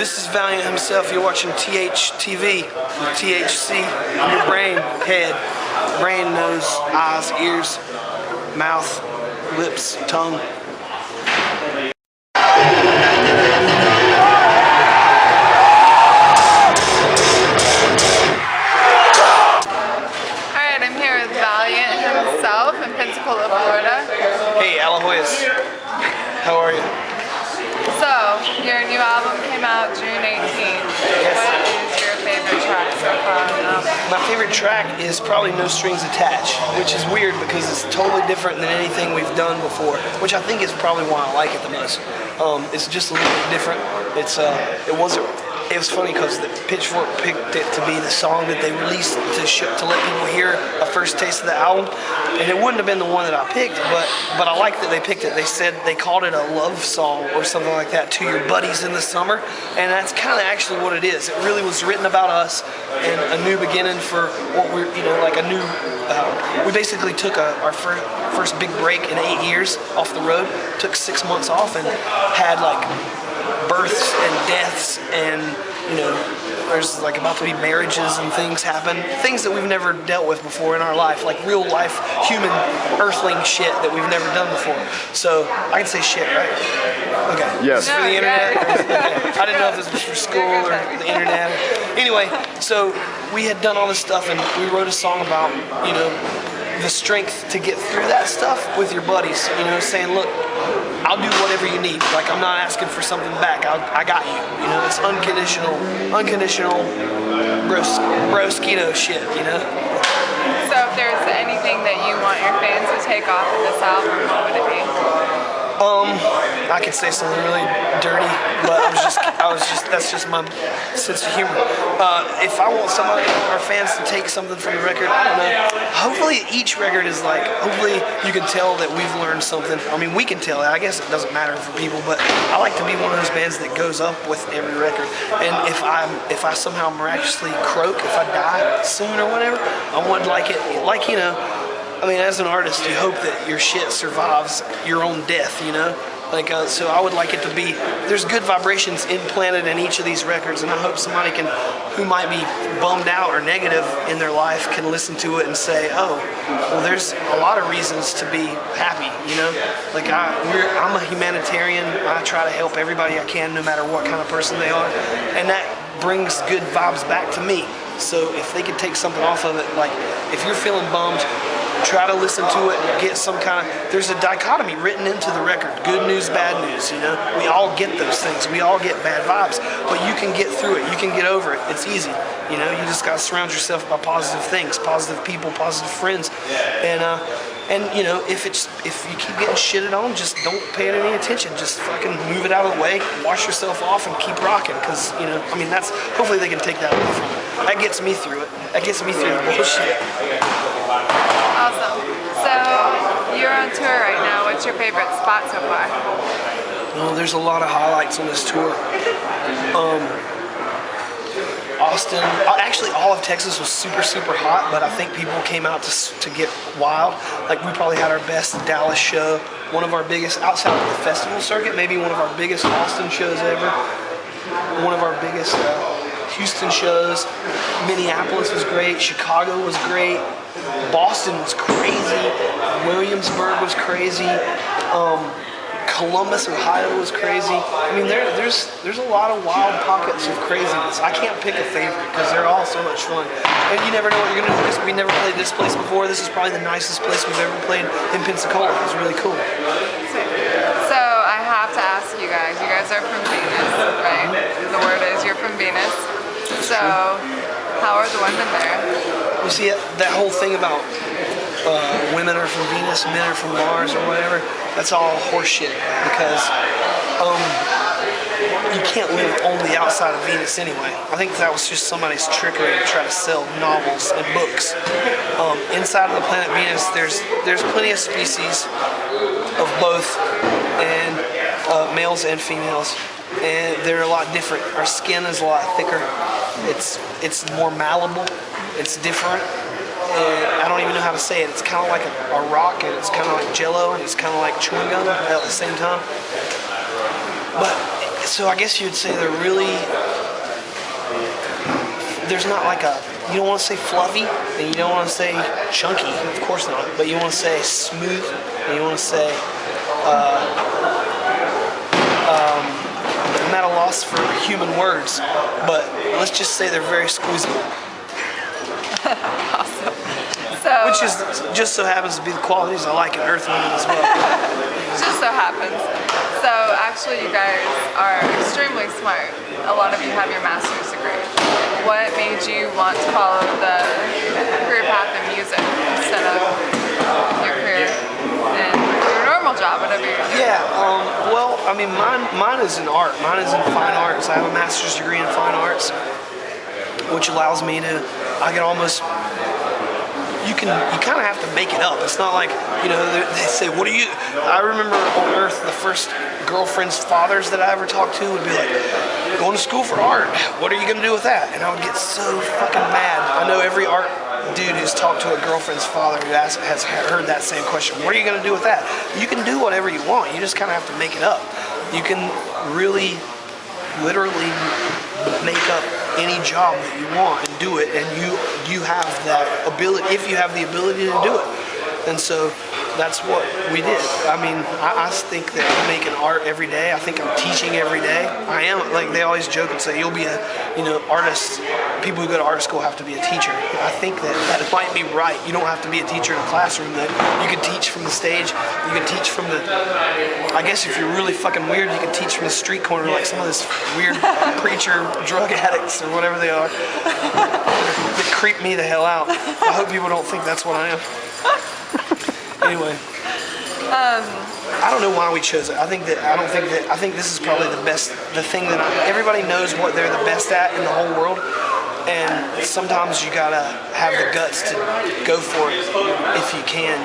This is Valient Himself. You're watching THTV with THC. Your brain, head, brain, nose, eyes, ears, mouth, lips, tongue. Alright, I'm here with Valient Himself in Pensacola, Florida. Hey, Alahoyas. How are you? So, your new album came out June 18th. What is your favorite track so far on the album? My favorite track is probably No Strings Attached, which is weird because it's totally different than anything we've done before, which I think is probably why I like it the most. It's just a little bit different. It was funny because the Pitchfork picked it to be the song that they released to let people hear a first taste of the album, and it wouldn't have been the one that I picked, but I like that they picked it. They said they called it a love song or something like that to your buddies in the summer, and that's kind of actually what it is. It really was written about us and a new beginning for what we're, like a new. We basically took our first big break in 8 years off the road, took 6 months off, and had like births and deaths, and there's like about to be marriages and things happen, things that we've never dealt with before in our life, like real life human earthling shit that we've never done before. So I can say shit, right? Okay. Yes. This is for the internet. Okay. I didn't know if this was for school or the internet. Anyway, so we had done all this stuff, and we wrote a song about the strength to get through that stuff with your buddies, saying, look, I'll do whatever you need. Like, I'm not asking for something back. I got you. It's unconditional broskito shit, So if there's anything that you want your fans to take off of this album, what would it be? I could say something really dirty, but that's just my sense of humor. If I want our fans to take something from the record, I don't know. Hopefully each record is like, hopefully you can tell that we've learned something. I mean, we can tell. I guess it doesn't matter for people, but I like to be one of those bands that goes up with every record. And if I somehow miraculously croak, if I die soon or whatever, I would like it, I mean, as an artist, you hope that your shit survives your own death, so I would like it to be, there's good vibrations implanted in each of these records, and I hope somebody who might be bummed out or negative in their life can listen to it and say, oh, well, there's a lot of reasons to be happy, Like, I'm a humanitarian. I try to help everybody I can, no matter what kind of person they are, and that brings good vibes back to me. So if they could take something off of it, like, if you're feeling bummed, try to listen to it and get some kind of, there's a dichotomy written into the record, good news, bad news, we all get those things, we all get bad vibes, but you can get through it, you can get over it, it's easy, you just got to surround yourself by positive things, positive people, positive friends, and if you keep getting shitted on, just don't pay it any attention, just fucking move it out of the way, wash yourself off, and keep rocking, because, that's, hopefully they can take that away from it. That gets me through it, that gets me through the bullshit. Awesome. So, you're on tour right now. What's your favorite spot so far? Well, there's a lot of highlights on this tour. Austin, actually all of Texas was super, super hot, but I think people came out to get wild. Like, we probably had our best Dallas show, one of our biggest, outside of the festival circuit, maybe one of our biggest Austin shows ever, one of our biggest Houston shows. Minneapolis was great, Chicago was great, Boston was crazy, Williamsburg was crazy, Columbus, Ohio was crazy. I mean, there's a lot of wild pockets of craziness. I can't pick a favorite because they're all so much fun. And you never know what you're going to do, because we never played this place before. This is probably the nicest place we've ever played in Pensacola. It was really cool. So I have to ask you guys are from Venus, right? The word is you're from Venus. So how are the women there? You see, that whole thing about women are from Venus, men are from Mars or whatever, that's all horseshit, because you can't live on the outside of Venus anyway. I think that was just somebody's trickery to try to sell novels and books. Inside of the planet Venus, there's plenty of species of both, and males and females, and they're a lot different. Our skin is a lot thicker. It's more malleable. It's different. And I don't even know how to say it. It's kind of like a rock, and it's kind of like Jello, and it's kind of like chewing gum at the same time. But So I guess you'd say they're really, there's not like a, you don't want to say fluffy, and you don't want to say chunky, of course not, but you want to say smooth, and you want to say, I'm at a loss for human words, but let's just say they're very squeezable. Awesome. So, Which is just so happens to be the qualities I like in Earth women as well. just so happens. So actually you guys are extremely smart. A lot of you have your master's degree. What made you want to follow the career path in music instead of your career in your normal job, whatever you're doing? Yeah, well, I mean, mine is in art. Mine is in fine arts. I have a master's degree in fine arts, which allows me to, I can almost, you kind of have to make it up. It's not like, they say, what do you, I remember on Earth, the first girlfriend's fathers that I ever talked to would be like, going to school for art, what are you going to do with that? And I would get so fucking mad. I know every art dude who's talked to a girlfriend's father who has heard that same question. What are you going to do with that? You can do whatever you want. You just kind of have to make it up. You can really, literally make up any job that you want and do it, and you have that ability, if you have the ability to do it. And so that's what we did. I mean, I think that I'm making art every day. I think I'm teaching every day. I am, like they always joke and say, you'll be a, artist. People who go to art school have to be a teacher. I think that might be right. You don't have to be a teacher in a classroom. That you can teach from the stage. You can teach from the, I guess if you're really fucking weird, you can teach from the street corner like some of this weird preacher, drug addicts or whatever they are. That creep me the hell out. I hope people don't think that's what I am. Anyway, I don't know why we chose it. I think this is probably the thing that everybody knows what they're the best at in the whole world, and sometimes you gotta have the guts to go for it if you can,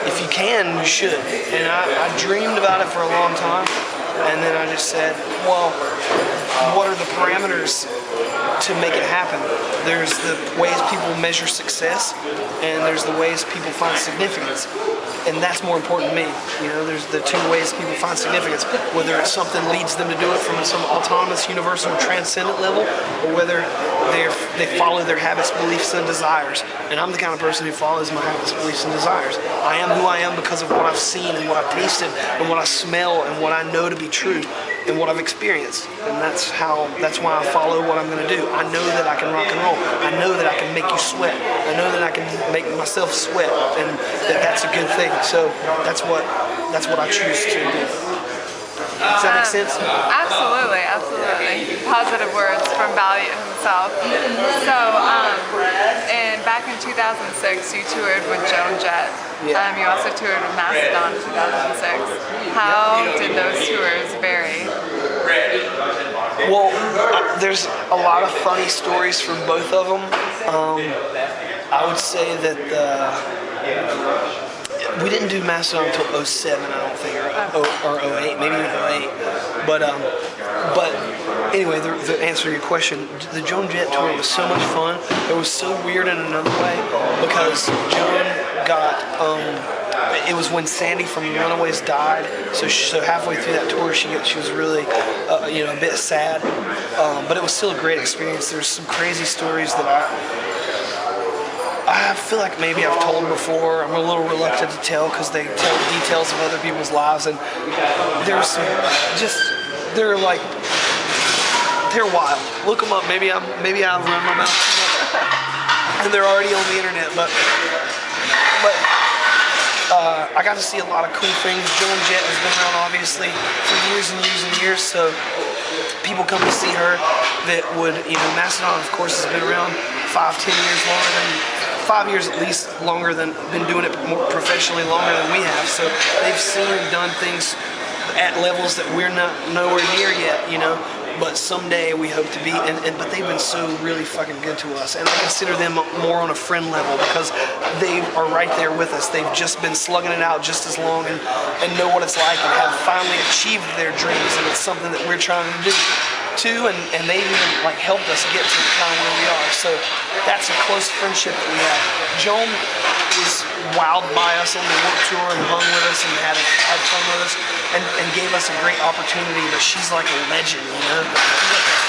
If you can, you should. And I dreamed about it for a long time, and then I just said, well, what are the parameters to make it happen? There's the ways people measure success, and there's the ways people find significance, and that's more important to me. There's the two ways people find significance, whether it's something leads them to do it from some autonomous, universal, transcendent level, or whether they follow their habits, beliefs, and desires. And I'm the kind of person who follows my habits, beliefs, and desires. I am who I am because of what I've seen and what I've tasted and what I smell and what I know to be true and what I've experienced. And that's why I follow what I'm going to do. I know that I can rock and roll. I know that I can make you sweat. I know that I can make myself sweat, and that's a good thing. So that's what I choose to do. Does that make sense? Absolutely, absolutely. Positive words from Valient himself. So, back in 2006, you toured with Joan Jett. Yeah. You also toured with Mastodon in 2006. How did those tours vary? Well, there's a lot of funny stories from both of them. I would say that we didn't do Mastodon until 07, I don't think, or 08, maybe even 08. But anyway, the answer to your question, the Joan Jett tour was so much fun. It was so weird in another way because Joan got, it was when Sandy from Runaways died. So halfway through that tour, she was really, a bit sad. But it was still a great experience. There's some crazy stories that I feel like maybe I've told before. I'm a little reluctant to tell because they tell details of other people's lives, and there's some they're wild. Look them up. Maybe I've run my mouth too much, and they're already on the internet. But I got to see a lot of cool things. Joan Jett has been around obviously for years and years and years, so people come to see her that would, Mastodon of course has been around 5-10 years longer than 5 years at least longer than been doing it more professionally longer than we have. So they've seen and done things at levels that we're not nowhere near yet, But someday we hope to be, but they've been so really fucking good to us, and I consider them more on a friend level because they are right there with us. They've just been slugging it out just as long and know what it's like and have finally achieved their dreams, and it's something that we're trying to do. too, and they even like helped us get to kind of where we are. So that's a close friendship that we have. Joan was wowed by us on the Warped Tour and hung with us and had fun with us and gave us a great opportunity. But she's like a legend, you know.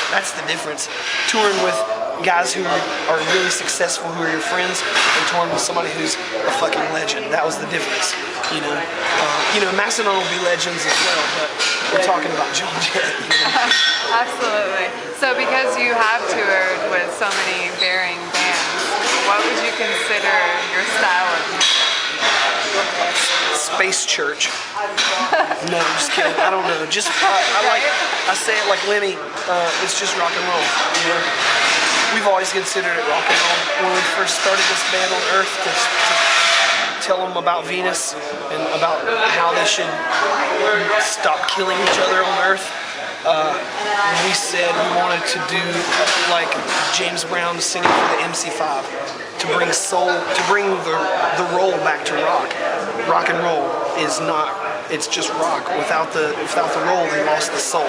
That's the difference. Touring with guys who are really successful, who are your friends, and touring with somebody who's a fucking legend. That was the difference, you know. Mastodon will be legends as well, but we're talking about Joan Jett. You know? Absolutely. So because you have toured with so many varying bands, what would you consider your style of music? Space church. No, I'm just kidding. I don't know. Just I say it like Lenny. It's just rock and roll. You know? We've always considered it rock and roll. When we first started this band on Earth, to tell them about Venus and about how they should stop killing each other on Earth. We said we wanted to do like James Brown singing for the MC5, to bring soul, to bring the roll back to rock. Rock and roll is not, it's just rock. Without the roll, they lost the soul.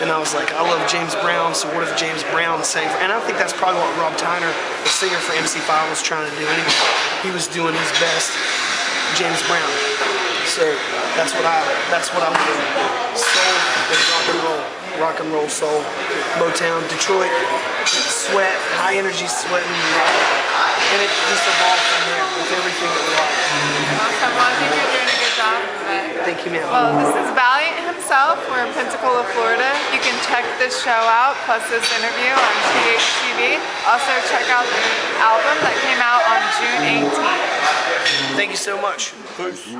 And I was like, I love James Brown, so what if James Brown sang for, and I think that's probably what Rob Tyner, the singer for MC5, was trying to do anyway. He was doing his best James Brown. So that's what I would do. Soul and rock and roll soul. Motown, Detroit, sweat, high energy sweating, and it just evolved from there with everything that we like. Awesome. Well, I think you're doing a good job of it. Thank you, ma'am. Well, this is Valient Himself. We're in Pensacola, Florida. You can check this show out, plus this interview on THTV. Also, check out the album that came out on June 18th. Thank you so much. Peace.